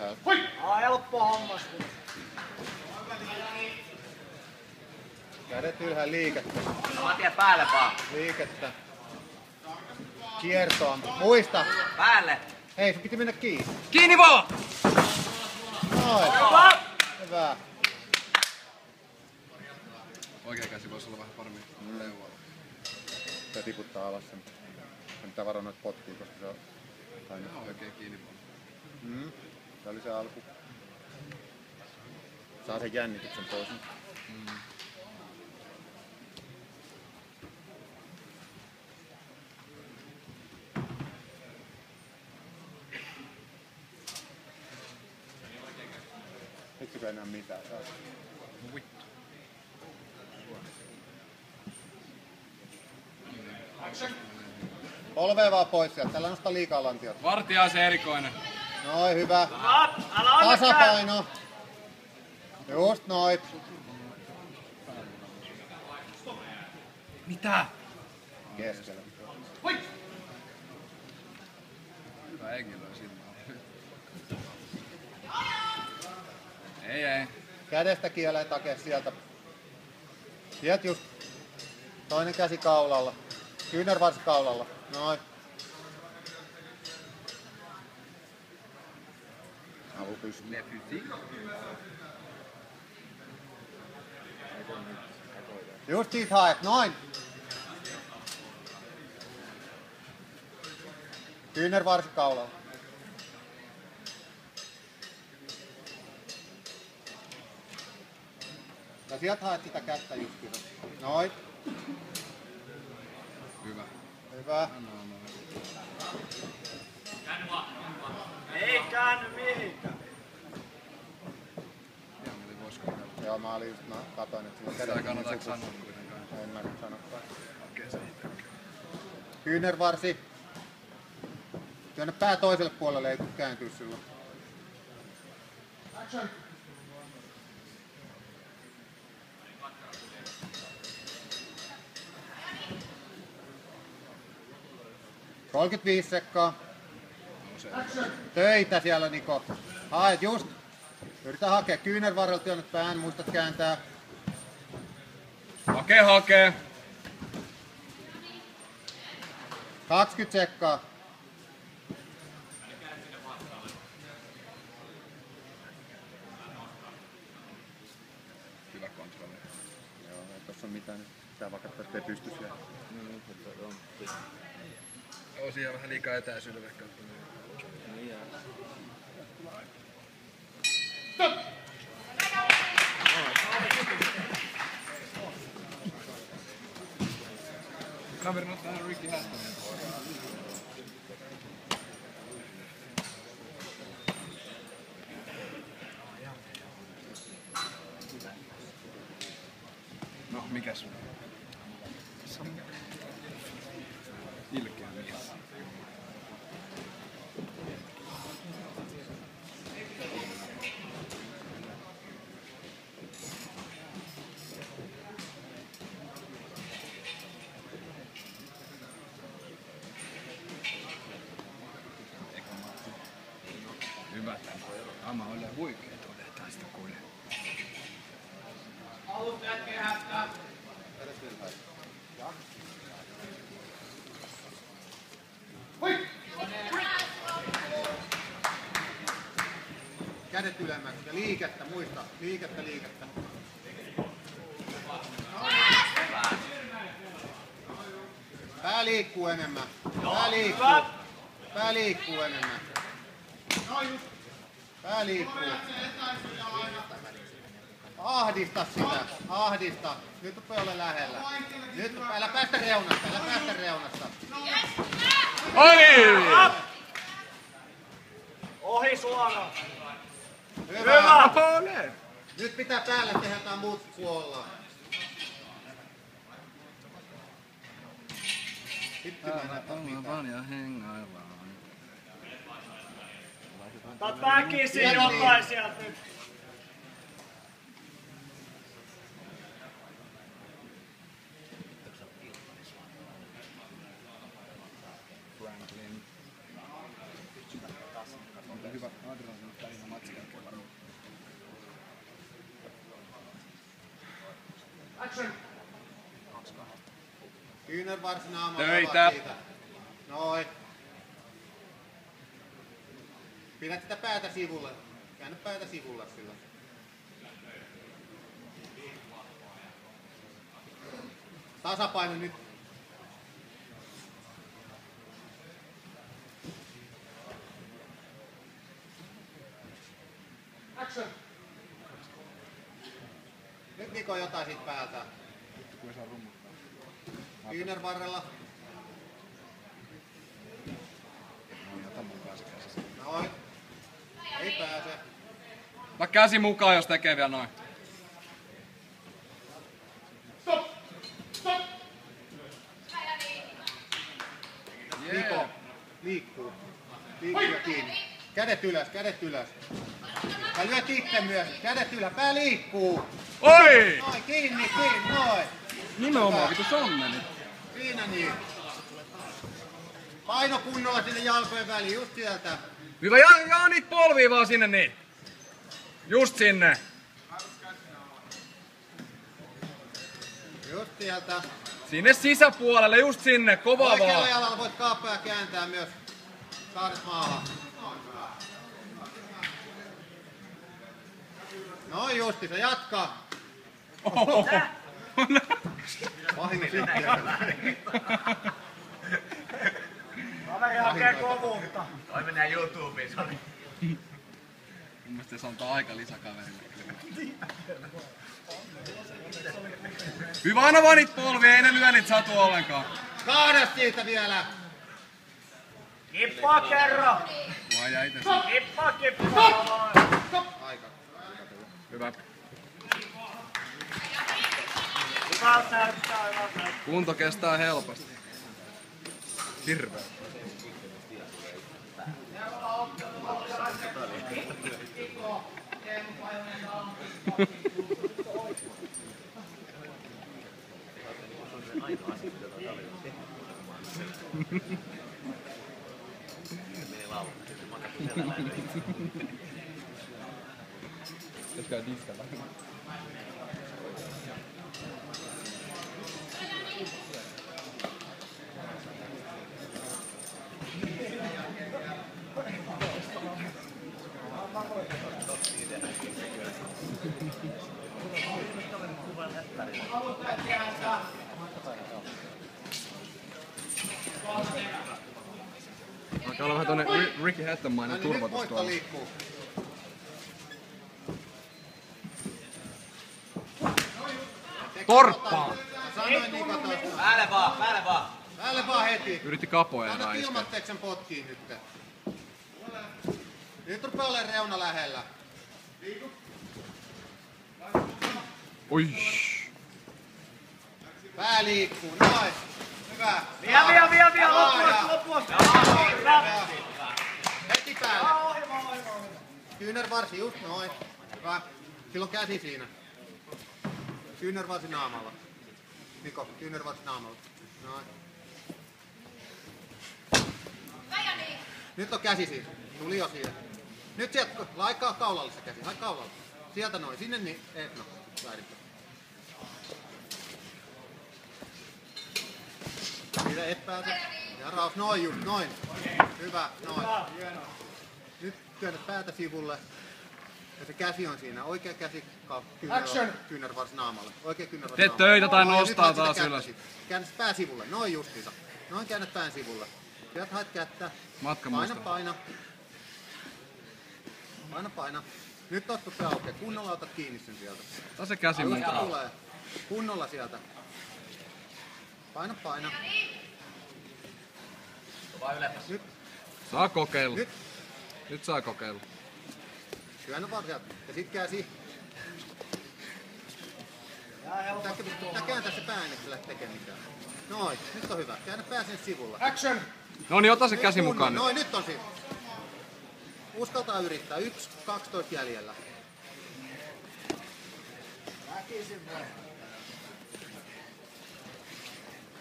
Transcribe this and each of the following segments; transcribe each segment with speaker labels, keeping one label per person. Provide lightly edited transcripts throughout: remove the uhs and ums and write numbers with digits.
Speaker 1: ylhäällä.
Speaker 2: Helppo hommas.
Speaker 1: Kädet ylhäällä, liikettä.
Speaker 3: Matias päälle vaan.
Speaker 1: Liikettä. Kiertoa. Muista!
Speaker 3: Päälle.
Speaker 1: Hei, sun piti mennä kiinni.
Speaker 3: Kiinni vaan!
Speaker 1: Noin. Hyvä.
Speaker 4: Oikea käsi voisi olla vähän paremmin leualla.
Speaker 1: Se tiputtaa alas sen. Se pitää varoa noita potkia, koska se on aina
Speaker 4: oikein kiinni vaan.
Speaker 1: Se oli se alku. Saa sen jännityksen pois. Etsikö enää mitään taas?
Speaker 4: Vittu.
Speaker 1: Polvea vaan pois sieltä. Tällä nostaa liikaa lantiota.
Speaker 4: Vartija se erikoinen.
Speaker 1: Noin, hyvä. Tasapaino. Just noin.
Speaker 4: Mitä?
Speaker 1: Keskellä.
Speaker 4: Hyvä Egilöi silmää. Ei.
Speaker 1: Kädestä kieleen takee sieltä. Sieltä just. Toinen käsi kaulalla. Kyynärvarsi kaulalla. Noin. Avu pystyy. Just siitä haet. Noin. Kyynärvarsi kaulalla. Ja sieltä haet sitä kättä just kyllä. Noin.
Speaker 4: Hyvä.
Speaker 1: Hyvä.
Speaker 2: Ei käänny mihinkään.
Speaker 1: Joo, mä olin just, katoin, että siinä
Speaker 4: Sitä kannataanko sanoa kuitenkaan?
Speaker 1: En mä nyt sanokaan.
Speaker 4: Okei, se itse.
Speaker 1: Kyynärvarsi. Työnnä pää toiselle puolelle, ei tule kääntyä silloin. Action! $35 sekkaa. Töitä siellä, Niko. Haet just. Yritä hakea. Kyynärvarrella työnnät pään, muistat kääntää.
Speaker 4: Hakee.
Speaker 1: 20 sekkaa.
Speaker 4: Hyvä kontrolli.
Speaker 1: Joo, ei tossa ole mitään nyt. Tää vaikka ettei pysty siellä.
Speaker 4: Joo, siihen vähän liikaa etäisyyden ehkä. Kaveri ottaa Ricky Hastonin. No, mikäs? Ilkeä mies. Hyvä. Ama oli huikea todetaan sitä kuule.
Speaker 2: Haluat jätkeä hättää.
Speaker 1: Kädet ylemmäksi ja liikettä, muista. Liikettä. Pää liikkuu enemmän. Pää liikkuu enemmän. Pää liikkuu. Ahdista sitä. Ahdista. Nyt rupeaa ole lähellä. Nyt älä päästä reunasta.
Speaker 4: Oli!
Speaker 2: Ohi suoraan.
Speaker 1: Hyvä. Nyt pitää päälle tehdä jotain muut kuollaan.
Speaker 4: Ja hengaillaan.
Speaker 2: Otat väkisin jotain sieltä nyt.
Speaker 4: Franklin. Hyvä adrenaliini.
Speaker 1: Kyynärvarsi naamalla.
Speaker 4: Töitä.
Speaker 1: Noin. Pidät sitä päätä sivulle. Käännä päätä sivulle sillä. Tasapaino nyt. Action. Nyt Niko jotain siitä päältä.
Speaker 4: Kun saa rummuttaa.
Speaker 1: Kyynärvarrella.
Speaker 4: Ota mun kanssa käsissä.
Speaker 1: Noin. Ei pääse.
Speaker 4: Ota käsi mukaan, jos tekee vielä noin.
Speaker 1: Niko. Liikkuu. Liikkuu ja kiinni. Kädet ylös, kädet ylös. Ja lyöt itse myös. Kädet ylös. Pää liikkuu.
Speaker 4: Oi!
Speaker 1: Noin, kiinni, kiinni, noin.
Speaker 4: Nimenomaan, vitu sonneli.
Speaker 1: Siinä niin. Paino kunnolla sinne jalkojen väliin, just sieltä.
Speaker 4: Hyvä, jaa niitä polvia vaan sinne niin. Just sinne.
Speaker 1: Just sieltä.
Speaker 4: Sinne sisäpuolelle, just sinne, kovaa
Speaker 1: Oikealla
Speaker 4: vaan.
Speaker 1: jalalla voit kaappaa ja kääntää myös. Kaadet maahan. Noin justiinsa, jatka.
Speaker 4: Oho.
Speaker 1: Vahinko sitten.
Speaker 2: Kaveri hakee kovuutta.
Speaker 3: Toi mennään YouTubeen, sori.
Speaker 4: Mun mielestä se antaa aika lisäkaverille. Hyvä, aina vaan niitä polvia, ei ne lyö niitä satu ollenkaan.
Speaker 1: Kaada siitä vielä.
Speaker 2: Kippaa kerran.
Speaker 4: Vai jäi itse.
Speaker 2: Kippaa, kippaa.
Speaker 1: Aika.
Speaker 4: Hyvä.
Speaker 2: Hyvältä näyttää, hyvältä näyttää.
Speaker 4: Kunto kestää helposti. Hirveä. Pitäisikö diskata? Alkaa olla vähän tonne Ricky Hattonmainen
Speaker 1: Nyt
Speaker 4: turvatus
Speaker 1: moikka
Speaker 4: tuolla.
Speaker 1: liikkuu.
Speaker 4: Torppaa!
Speaker 1: Sanoin Niko tuosta.
Speaker 3: Päälle vaan, päälle vaan.
Speaker 1: Päälle vaan heti.
Speaker 4: Yritti kapoja
Speaker 1: Anna
Speaker 4: iskeä.
Speaker 1: ilmatteeksen potkiin nyt. Nyt rupea olemaan reuna lähellä.
Speaker 4: Oi!
Speaker 1: Pää liikkuu, noin. Hyvä.
Speaker 2: Vie, loppuasti.
Speaker 1: Heti päälle. Kyynärvarsi just noin. Hyvä. Silloin käsi siinä. Kyynärvarsi naamalla. Niko, kyynärvarsi naamalla. Noin. Nyt on käsi siinä. Tuli jo siihen. Nyt sieltä, laikaa kaulalle se käsi. Hae kaulalle. Sieltä noin. Sinne niin. No. Väärinpä. Siitä et pääse. Ja raus. Noin just. Noin. Hyvä. Noin. Nyt työnnät päätä sivulle. Ja se käsi on siinä. Oikea käsi kyynärvarsi naamalle. Oikea kyynärvarsi
Speaker 4: Teet
Speaker 1: naamalle.
Speaker 4: töitä tai
Speaker 1: Noin, ja
Speaker 4: nostaa
Speaker 1: nyt haet
Speaker 4: taas
Speaker 1: sitä
Speaker 4: ylös.
Speaker 1: kättä siitä. Käännä pää sivulle. Noin justiinsa. Noin käännät pään sivulle. Sieltä haet kättä.
Speaker 4: Matkan
Speaker 1: Paina,
Speaker 4: muista.
Speaker 1: paina. Paina, paina. Nyt ottu se aukeaa. Kunnolla otat kiinni sen sieltä.
Speaker 4: Ota se käsi
Speaker 1: Alusta
Speaker 4: mukaan.
Speaker 1: tulee. Kunnolla sieltä. Paina, paina.
Speaker 3: Vaan ylemmäs.
Speaker 1: Nyt,
Speaker 4: Saa kokeilla.
Speaker 1: nyt.
Speaker 4: Nyt saa kokeilla.
Speaker 1: Työnnä vaan sieltä. Ja sit käsi. Pitää kääntää se pää, että sä lähdet tekemään mitään. Noin, nyt on hyvä. Käännä pää sen sivulle.
Speaker 2: Action.
Speaker 4: No niin, ota se
Speaker 1: Nyt
Speaker 4: käsi
Speaker 1: kunnon.
Speaker 4: mukaan nyt.
Speaker 1: Noin, nyt on siinä. Uskaltaa yrittää. 1.12 jäljellä.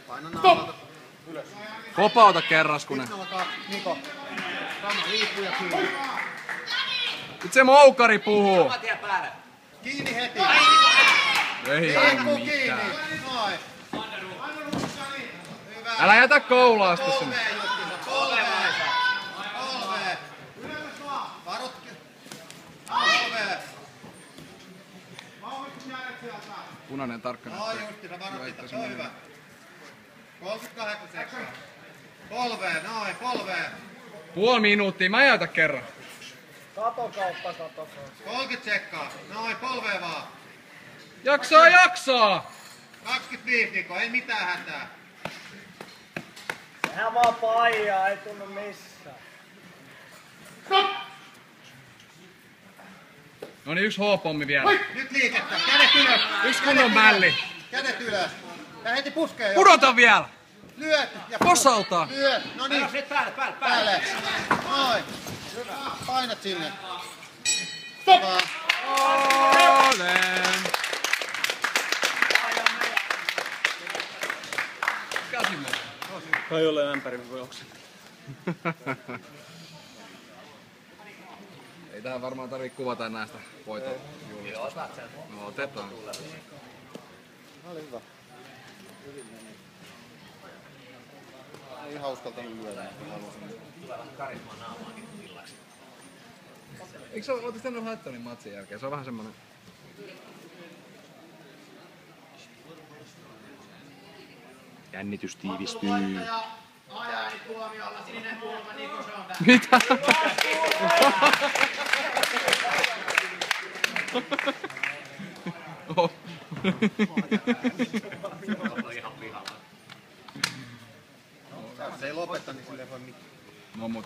Speaker 1: Paina naamalta.
Speaker 4: Kopauta kerraskunen.
Speaker 1: 1.02. Niko. Sama liikkuu ja kiinni.
Speaker 4: Nyt se moukari puhuu.
Speaker 3: Saman tien päälle.
Speaker 1: Kiinni heti.
Speaker 4: Ei
Speaker 1: Liikkuu
Speaker 4: oo
Speaker 1: kiinni.
Speaker 4: mitään.
Speaker 1: Noin.
Speaker 4: Älä jätä koulausta sinne.
Speaker 1: Polveen justiinsa, polveen. Polveen. Varotkin. Polveen.
Speaker 4: Punainen tarkkana.
Speaker 1: Noin justiinsa, varotkinta, se on hyvä. 38 sekkaa. Polveen, noin, polveen.
Speaker 4: Puoli minuuttia, mä jäytä kerran.
Speaker 2: Kato kautta.
Speaker 1: 30 sekkaa. Noin, polveen vaan.
Speaker 4: Jaksaa!
Speaker 1: 25 Niko, ei mitään hätää.
Speaker 2: Sehän vaan paijaa, ei tunnu missään.
Speaker 4: No niin, yksi H-pommi vielä.
Speaker 1: Nyt liikettä, kädet ylös.
Speaker 4: Yksi kunnon mälli.
Speaker 1: Kädet ylös. Ja heti puskee jo.
Speaker 4: Pudota vielä!
Speaker 1: Lyöt ja
Speaker 4: Posautaa!
Speaker 1: lyöt. No niin.
Speaker 3: Nyt päälle.
Speaker 1: Päälle. Noin. Hyvä. Painat sinne. Stop.
Speaker 4: Olen! Käsimme.
Speaker 2: Kai ole ämpärin voi oksentaa.
Speaker 4: Ei tähän varmaan tarvii kuvata näistä voiton juhlistusta. No otetaan.
Speaker 1: Oli hyvä. Ei hauskalta nyt lyödä.
Speaker 4: Eikö se ootis tänne Haittonin matsin jälkeen? Se on vähän semmonen... Jännitys tiivistyy.
Speaker 3: Ajani tuomiolla, sininen kulma, Niko, se on tää.
Speaker 4: Mitä? Oh.
Speaker 1: Jos ei lopeta, niin sille ei voi mitään.
Speaker 4: No mut